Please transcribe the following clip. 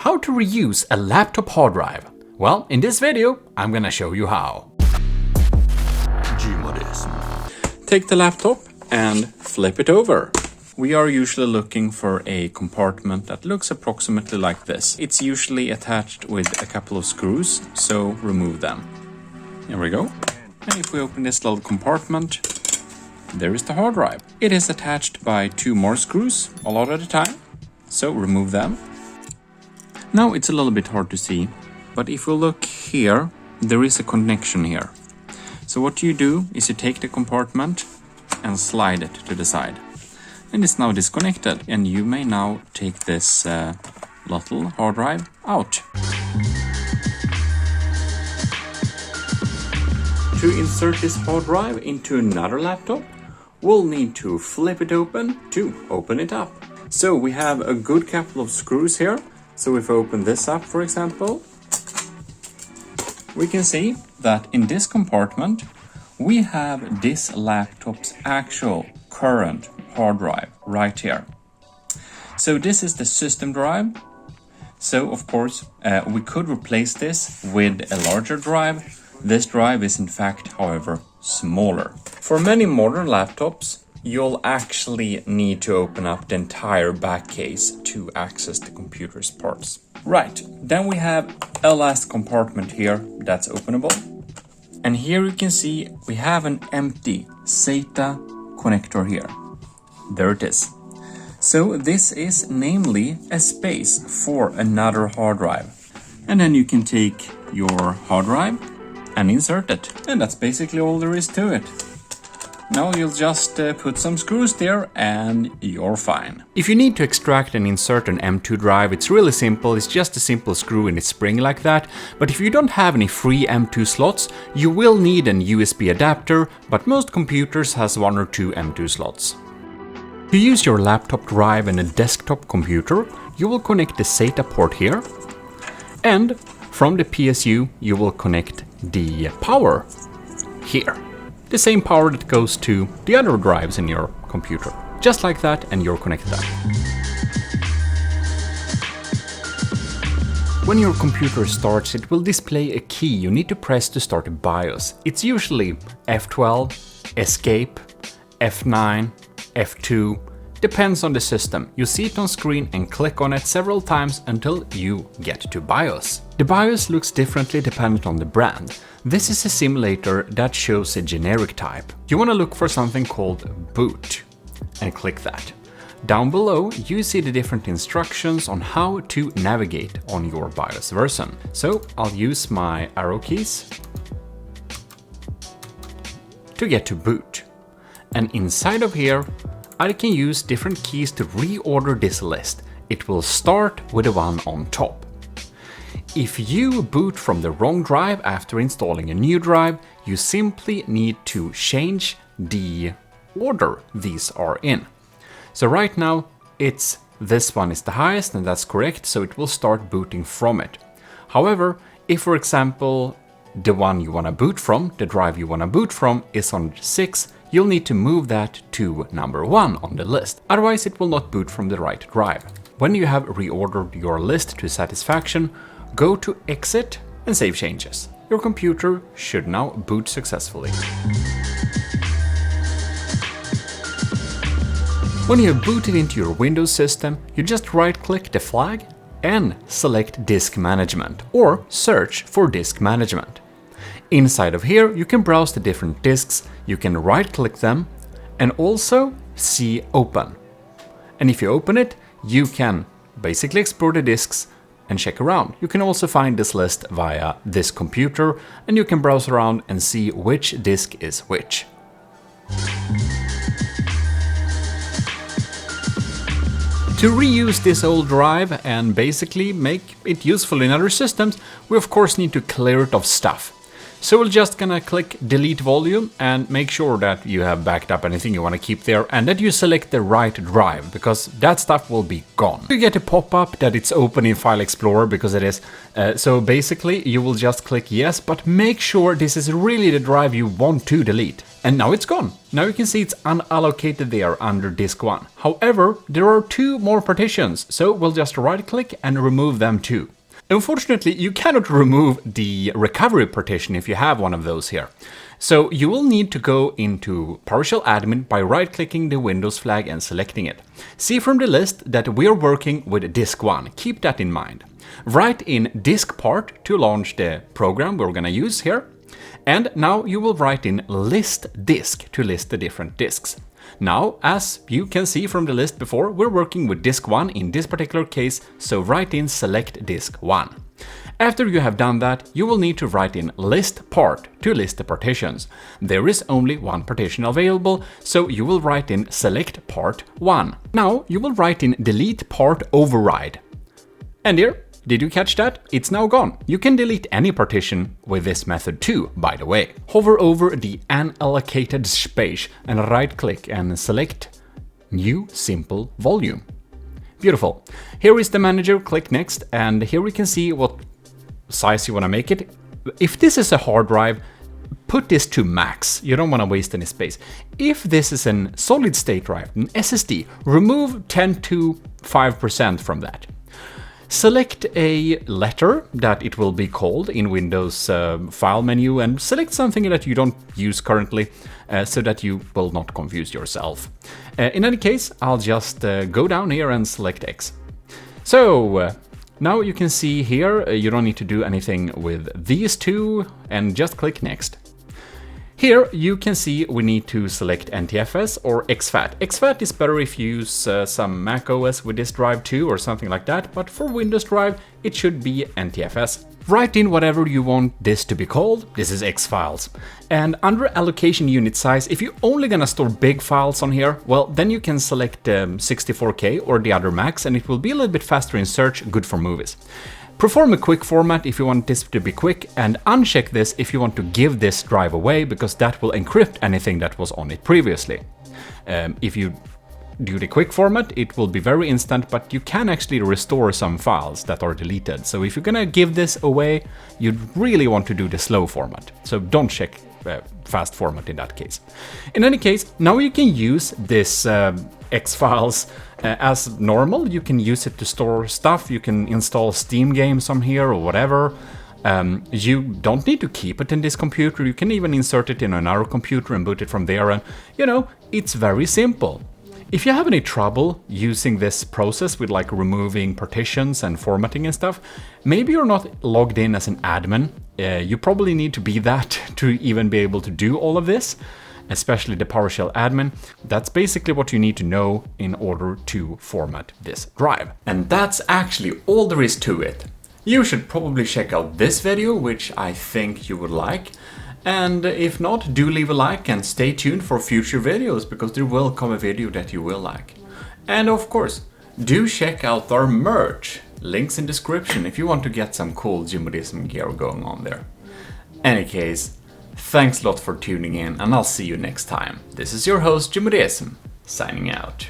How to reuse a laptop hard drive? Well, in this video, I'm gonna show you how. GMODISM. Take the laptop and flip it over. We are usually looking for a compartment that looks approximately like this. It's usually attached with a couple of screws, so remove them. Here we go. And if we open this little compartment, there is the hard drive. It is attached by 2 more screws, a lot at a time, so remove them. Now it's a little bit hard to see, but if we look here, there is a connection here. So what you do is you take the compartment and slide it to the side. And it's now disconnected, and you may now take this little hard drive out. To insert this hard drive into another laptop, we'll need to flip it open to open it up. So we have a good couple of screws here. So if I open this up, for example, we can see that in this compartment, we have this laptop's actual current hard drive right here. So this is the system drive. So of course, we could replace this with a larger drive. This drive is in fact, however, smaller. For many modern laptops, you'll actually need to open up the entire back case to access the computer's parts. Right, then we have a last compartment here that's openable. And here you can see we have an empty SATA connector here. There it is. So this is namely a space for another hard drive. And then you can take your hard drive and insert it. And that's basically all there is to it. Now you'll just put some screws there and you're fine. If you need to extract and insert an M2 drive, it's really simple. It's just a simple screw in its spring like that. But if you don't have any free M2 slots, you will need an USB adapter, but most computers has 1 or 2 M2 slots. To use your laptop drive and a desktop computer, you will connect the SATA port here. And from the PSU, you will connect the power here. The same power that goes to the other drives in your computer. Just like that, and you're connected up. When your computer starts, it will display a key you need to press to start a BIOS. It's usually F12, Escape, F9, F2, depends on the system. You see it on screen and click on it several times until you get to BIOS. The BIOS looks differently dependent on the brand. This is a simulator that shows a generic type. You want to look for something called boot and click that. Down below you see the different instructions on how to navigate on your BIOS version. So I'll use my arrow keys to get to boot. And inside of here I can use different keys to reorder this list. It will start with the one on top. If you boot from the wrong drive after installing a new drive, you simply need to change the order these are in. So right now, this one is the highest, and that's correct, so it will start booting from it. However, if for example, the one you want to boot from, the drive you want to boot from is on 6, you'll need to move that to number 1 on the list. Otherwise, it will not boot from the right drive. When you have reordered your list to satisfaction, go to Exit and save changes. Your computer should now boot successfully. When you have booted into your Windows system, you just right-click the flag and select Disk Management or search for Disk Management. Inside of here, you can browse the different disks, you can right-click them and also see Open. And if you open it, you can basically explore the disks and check around. You can also find this list via this computer and you can browse around and see which disk is which. To reuse this old drive and basically make it useful in other systems, we of course need to clear it of stuff. So we're just gonna click delete volume and make sure that you have backed up anything you want to keep there and that you select the right drive, because that stuff will be gone. You get a pop-up that it's open in File Explorer, because it is. So basically you will just click yes, but make sure this is really the drive you want to delete. And now it's gone. Now you can see it's unallocated there under disk 1. However, there are 2 more partitions, so we'll just right click and remove them too. Unfortunately, you cannot remove the recovery partition if you have one of those here. So you will need to go into partial admin by right-clicking the Windows flag and selecting it. See from the list that we're working with disk 1. Keep that in mind. Write in disk part to launch the program we're going to use here. And now you will write in list disk to list the different disks. Now, as you can see from the list before, we're working with disk 1 in this particular case, so write in select disk 1. After you have done that, you will need to write in list part to list the partitions. There is only one partition available, so you will write in select part 1. Now you will write in delete part override. And here, did you catch that? It's now gone. You can delete any partition with this method too, by the way. Hover over the unallocated space and right-click and select New Simple Volume. Beautiful. Here is the manager, click Next, and here we can see what size you want to make it. If this is a hard drive, put this to max. You don't want to waste any space. If this is a solid state drive, an SSD, remove 10 to 5% from that. Select a letter that it will be called in Windows file menu and select something that you don't use currently so that you will not confuse yourself. In any case, I'll just go down here and select X. So now you can see here, you don't need to do anything with these 2 and just click Next. Here you can see we need to select NTFS or exFAT. exFAT is better if you use some Mac OS with this drive too or something like that, but for Windows drive it should be NTFS. Write in whatever you want this to be called. This is X files. And under allocation unit size, if you're only gonna store big files on here, well then you can select 64K or the other max and it will be a little bit faster in search, good for movies. Perform a quick format if you want this to be quick, and uncheck this if you want to give this drive away, because that will encrypt anything that was on it previously. If you do the quick format, it will be very instant, but you can actually restore some files that are deleted. So if you're gonna give this away, you'd really want to do the slow format. So don't check fast format in that case. In any case, now you can use this X files as normal. You can use it to store stuff. You can install Steam games on here or whatever. You don't need to keep it in this computer. You can even insert it in another computer and boot it from there. And you know, it's very simple. If you have any trouble using this process with like removing partitions and formatting and stuff, maybe you're not logged in as an admin. You probably need to be that to even be able to do all of this, especially the PowerShell admin. That's basically what you need to know in order to format this drive. And that's actually all there is to it. You should probably check out this video, which I think you would like. And if not, do leave a like and stay tuned for future videos, because there will come a video that you will like. And of course, do check out our merch. Links in description if you want to get some cool GMODISM gear going on there. Any case, thanks a lot for tuning in, and I'll see you next time. This is your host GMODISM, signing out.